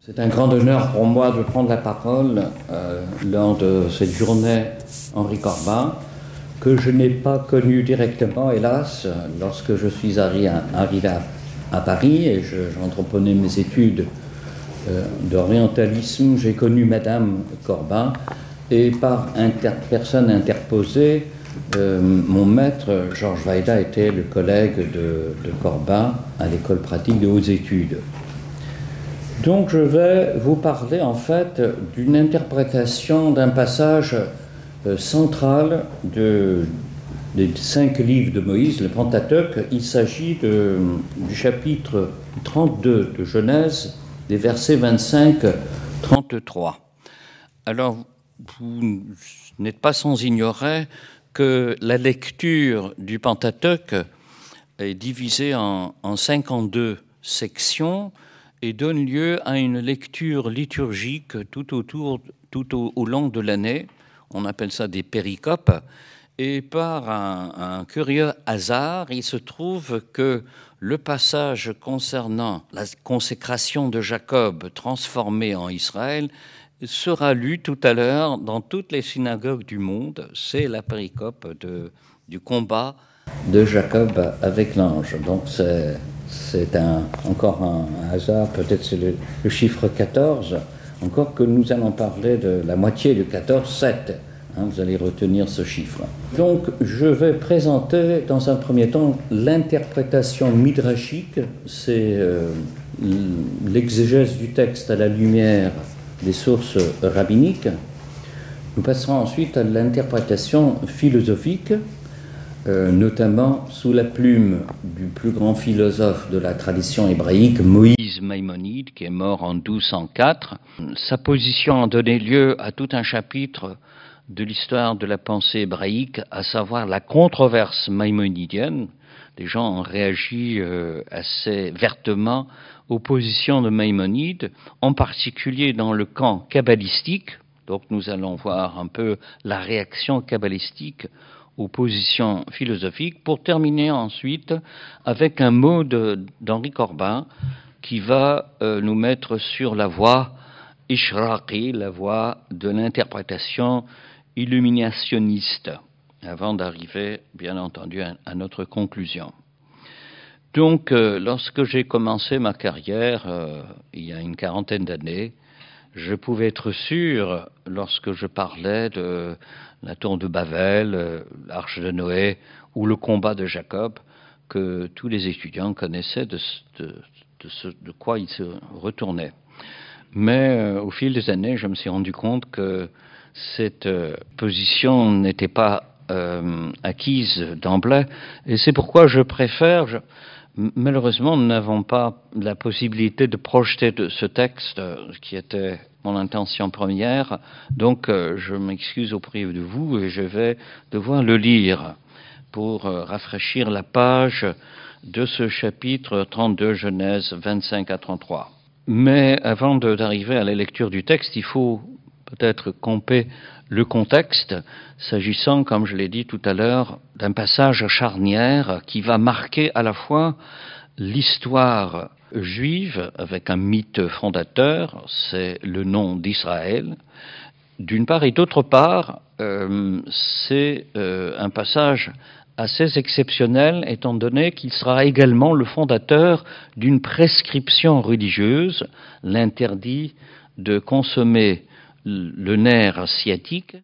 C'est un grand honneur pour moi de prendre la parole lors de cette journée Henri Corbin, que je n'ai pas connu directement, hélas, lorsque je suis arrivé à Paris et j'entreprenais mes études d'orientalisme. J'ai connu Madame Corbin et par personne interposée, mon maître, Georges Weida, était le collègue de Corbin à l'école pratique des hautes études. Donc je vais vous parler en fait d'une interprétation d'un passage central des 5 livres de Moïse, le Pentateuque. Il s'agit du chapitre 32 de Genèse, des versets 25-33. Alors, vous n'êtes pas sans ignorer que la lecture du Pentateuque est divisée en 52 sections et donne lieu à une lecture liturgique tout au long de l'année. On appelle ça des péricopes. Et par un curieux hasard, il se trouve que le passage concernant la consécration de Jacob transformé en Israël sera lu tout à l'heure dans toutes les synagogues du monde. C'est la péricope du combat de Jacob avec l'ange. Donc c'est encore un hasard, peut-être c'est le chiffre 14, encore que nous allons parler de la moitié du 14, 7. Vous allez retenir ce chiffre. Donc je vais présenter dans un premier temps l'interprétation midrashique, c'est l'exégèse du texte à la lumière des sources rabbiniques. Nous passerons ensuite à l'interprétation philosophique, notamment sous la plume du plus grand philosophe de la tradition hébraïque, Moïse Maïmonide, qui est mort en 1204. Sa position a donné lieu à tout un chapitre de l'histoire de la pensée hébraïque, à savoir la controverse maïmonidienne. Les gens ont réagi assez vertement aux positions de Maïmonide, en particulier dans le camp kabbalistique. Donc nous allons voir un peu la réaction kabbalistique aux positions philosophiques, pour terminer ensuite avec un mot d'Henri Corbin qui va nous mettre sur la voie Ishraqi, la voie de l'interprétation illuminationniste, avant d'arriver, bien entendu, à notre conclusion. Donc, lorsque j'ai commencé ma carrière, il y a une quarantaine d'années, je pouvais être sûr, lorsque je parlais de la tour de Babel, l'arche de Noé ou le combat de Jacob, que tous les étudiants connaissaient de quoi ils se retournaient. Mais au fil des années, je me suis rendu compte que cette position n'était pas acquise d'emblée, et c'est pourquoi je préfère... Malheureusement, nous n'avons pas la possibilité de projeter ce texte qui était mon intention première, donc je m'excuse auprès de vous et je vais devoir le lire pour rafraîchir la page de ce chapitre 32, Genèse 25 à 33. Mais avant d'arriver à la lecture du texte, il faut peut-être camper le contexte, s'agissant, comme je l'ai dit tout à l'heure, d'un passage charnière qui va marquer à la fois l'histoire juive avec un mythe fondateur, c'est le nom d'Israël, d'une part, et d'autre part, c'est un passage assez exceptionnel, étant donné qu'il sera également le fondateur d'une prescription religieuse, l'interdit de consommer le nerf sciatique